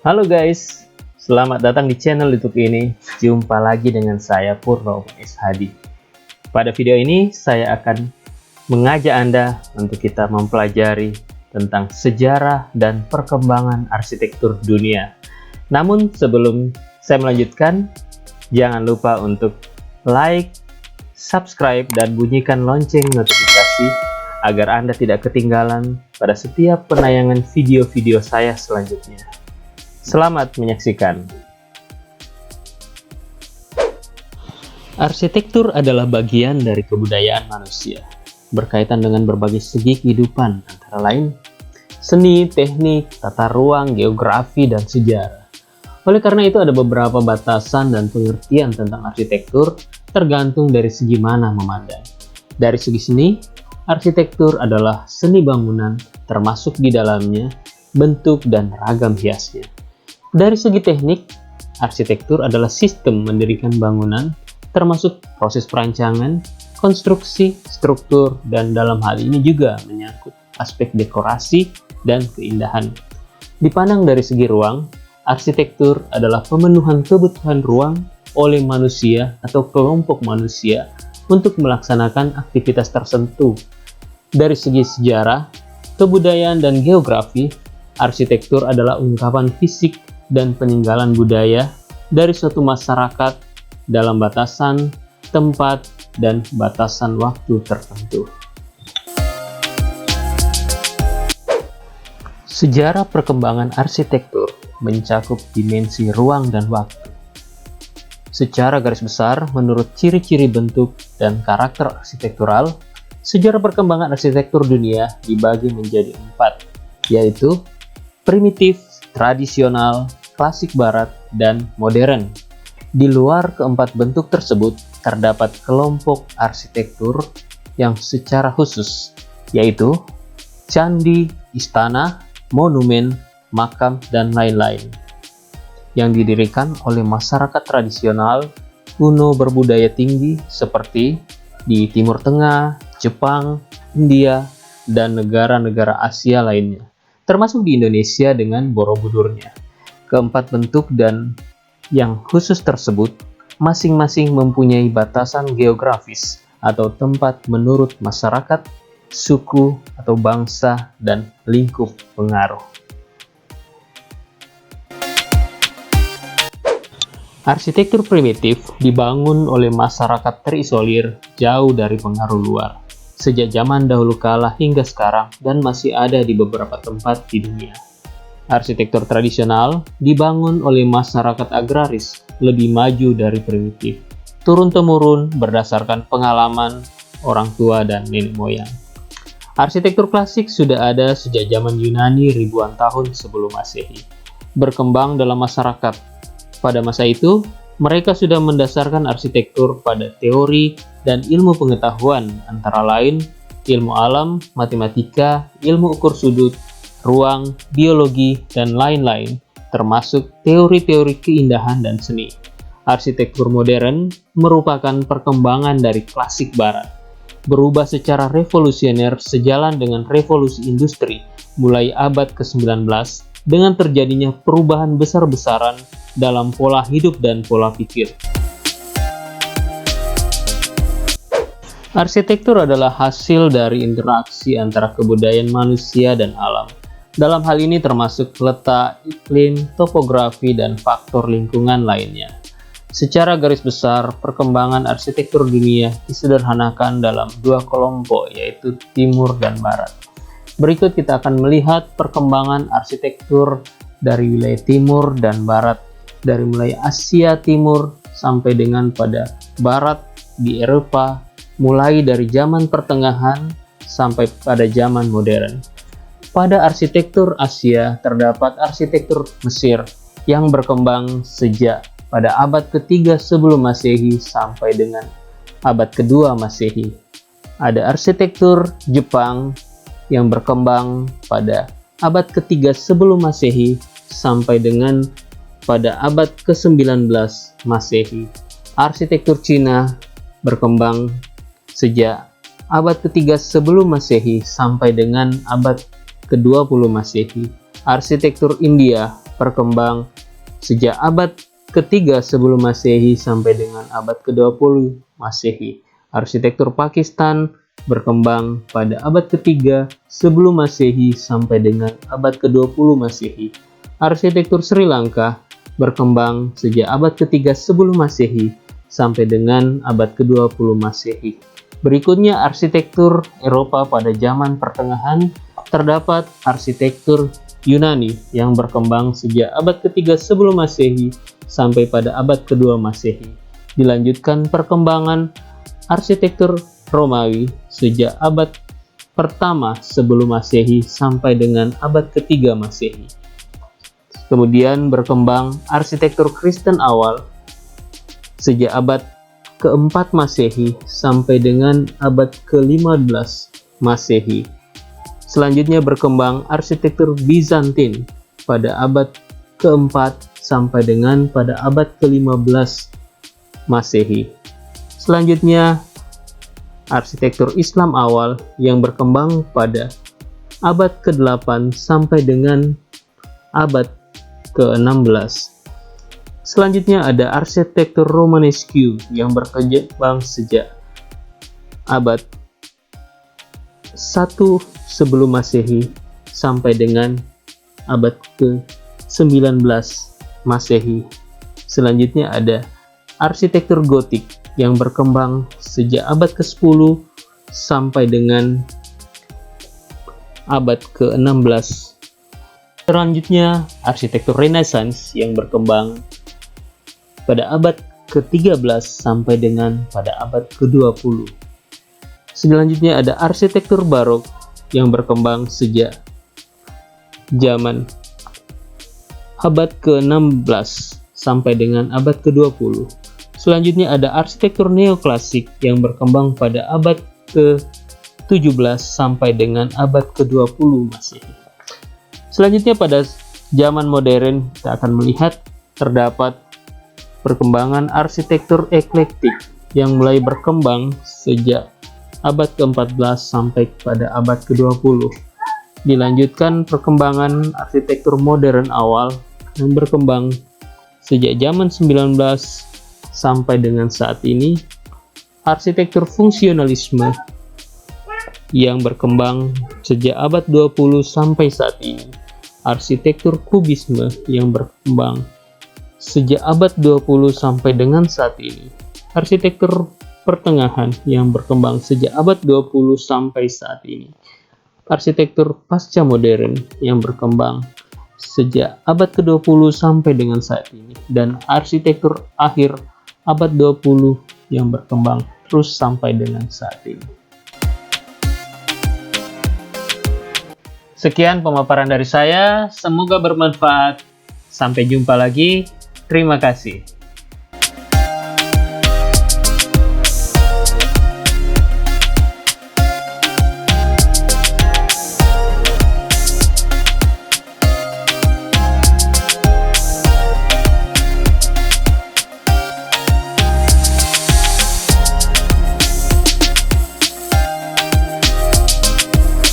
Halo guys, selamat datang di channel YouTube ini. Jumpa lagi dengan saya Purno S. Hadi. Pada video ini saya akan mengajak Anda untuk kita mempelajari tentang sejarah dan perkembangan arsitektur dunia. Namun sebelum saya melanjutkan, jangan lupa untuk like, subscribe, dan bunyikan lonceng notifikasi agar Anda tidak ketinggalan pada setiap penayangan video-video saya selanjutnya. Selamat menyaksikan. Arsitektur adalah bagian dari kebudayaan manusia, berkaitan dengan berbagai segi kehidupan, antara lain seni, teknik, tata ruang, geografi, dan sejarah. Oleh karena itu ada beberapa batasan dan pengertian tentang arsitektur tergantung dari segi mana memandang. Dari segi seni, arsitektur adalah seni bangunan termasuk di dalamnya bentuk dan ragam hiasnya. Dari segi teknik, arsitektur adalah sistem mendirikan bangunan, termasuk proses perancangan, konstruksi, struktur, dan dalam hal ini juga menyangkut aspek dekorasi dan keindahan. Dipandang dari segi ruang, arsitektur adalah pemenuhan kebutuhan ruang oleh manusia atau kelompok manusia untuk melaksanakan aktivitas tertentu. Dari segi sejarah, kebudayaan, dan geografi, arsitektur adalah ungkapan fisik dan peninggalan budaya dari suatu masyarakat dalam batasan, tempat, dan batasan waktu tertentu. Sejarah perkembangan arsitektur mencakup dimensi ruang dan waktu. Secara garis besar, menurut ciri-ciri bentuk dan karakter arsitektural, sejarah perkembangan arsitektur dunia dibagi menjadi 4, yaitu primitif, tradisional, klasik barat, dan modern. Di luar keempat bentuk tersebut, terdapat kelompok arsitektur yang secara khusus, yaitu candi, istana, monumen, makam, dan lain-lain, yang didirikan oleh masyarakat tradisional kuno berbudaya tinggi seperti di Timur Tengah, Jepang, India, dan negara-negara Asia lainnya, termasuk di Indonesia dengan Borobudurnya. Keempat bentuk dan yang khusus tersebut masing-masing mempunyai batasan geografis atau tempat menurut masyarakat, suku, atau bangsa, dan lingkup pengaruh. Arsitektur primitif dibangun oleh masyarakat terisolir jauh dari pengaruh luar, sejak zaman dahulu kala hingga sekarang dan masih ada di beberapa tempat di dunia. Arsitektur tradisional dibangun oleh masyarakat agraris lebih maju dari primitif, turun-temurun berdasarkan pengalaman orang tua dan nenek moyang. Arsitektur klasik sudah ada sejak zaman Yunani ribuan tahun sebelum Masehi, berkembang dalam masyarakat. Pada masa itu, mereka sudah mendasarkan arsitektur pada teori dan ilmu pengetahuan, antara lain ilmu alam, matematika, ilmu ukur sudut, ruang, biologi, dan lain-lain, termasuk teori-teori keindahan dan seni. Arsitektur modern merupakan perkembangan dari klasik barat, berubah secara revolusioner sejalan dengan revolusi industri mulai abad ke-19 dengan terjadinya perubahan besar-besaran dalam pola hidup dan pola pikir. Arsitektur adalah hasil dari interaksi antara kebudayaan manusia dan alam. Dalam hal ini termasuk letak, iklim, topografi, dan faktor lingkungan lainnya. Secara garis besar, perkembangan arsitektur dunia disederhanakan dalam 2 kelompok, yaitu Timur dan Barat. Berikut kita akan melihat perkembangan arsitektur dari wilayah Timur dan Barat, dari mulai Asia Timur sampai dengan pada Barat di Eropa, mulai dari zaman pertengahan sampai pada zaman modern. Pada arsitektur Asia terdapat arsitektur Mesir yang berkembang sejak pada abad ke-3 sebelum Masehi sampai dengan abad ke-2 Masehi. Ada arsitektur Jepang yang berkembang pada abad ke-3 sebelum Masehi sampai dengan pada abad ke-19 Masehi. Arsitektur Cina berkembang sejak abad ke-3 sebelum Masehi sampai dengan abad ke-20 Masehi. Arsitektur India berkembang sejak abad ketiga sebelum Masehi sampai dengan abad ke-20 Masehi. Arsitektur Pakistan berkembang pada abad ketiga sebelum Masehi sampai dengan abad ke-20 Masehi. Arsitektur Sri Lanka berkembang sejak abad ketiga sebelum Masehi sampai dengan abad ke-20 Masehi. Berikutnya arsitektur Eropa pada zaman pertengahan. Terdapat arsitektur Yunani yang berkembang sejak abad ketiga sebelum Masehi sampai pada abad kedua Masehi. Dilanjutkan perkembangan arsitektur Romawi sejak abad pertama sebelum Masehi sampai dengan abad ketiga Masehi. Kemudian berkembang arsitektur Kristen awal sejak abad keempat Masehi sampai dengan abad ke-15 Masehi. Selanjutnya berkembang arsitektur Bizantin pada abad keempat sampai dengan pada abad ke-15 Masehi. Selanjutnya arsitektur Islam awal yang berkembang pada abad ke-8 sampai dengan abad ke-16. Selanjutnya ada arsitektur Romanesque yang berkembang sejak abad 1 sebelum Masehi sampai dengan abad ke-19 Masehi. Selanjutnya ada arsitektur Gotik yang berkembang sejak abad ke-10 sampai dengan abad ke-16. Selanjutnya arsitektur Renaissance yang berkembang pada abad ke-13 sampai dengan pada abad ke-20. Selanjutnya ada arsitektur Barok yang berkembang sejak zaman abad ke-16 sampai dengan abad ke-20. Selanjutnya ada arsitektur neoklasik yang berkembang pada abad ke-17 sampai dengan abad ke-20 Masehi. Selanjutnya pada zaman modern kita akan melihat terdapat perkembangan arsitektur eklektik yang mulai berkembang sejak abad ke-14 sampai pada abad ke-20. Dilanjutkan perkembangan arsitektur modern awal yang berkembang sejak zaman 19 sampai dengan saat ini. Arsitektur fungsionalisme yang berkembang sejak abad 20 sampai saat ini. Arsitektur kubisme yang berkembang sejak abad 20 sampai dengan saat ini. Arsitektur pertengahan yang berkembang sejak abad 20 sampai saat ini. Arsitektur pasca modern yang berkembang sejak abad ke-20 sampai dengan saat ini. Dan arsitektur akhir abad 20 yang berkembang terus sampai dengan saat ini. Sekian pemaparan dari saya, semoga bermanfaat. Sampai jumpa lagi. Terima kasih.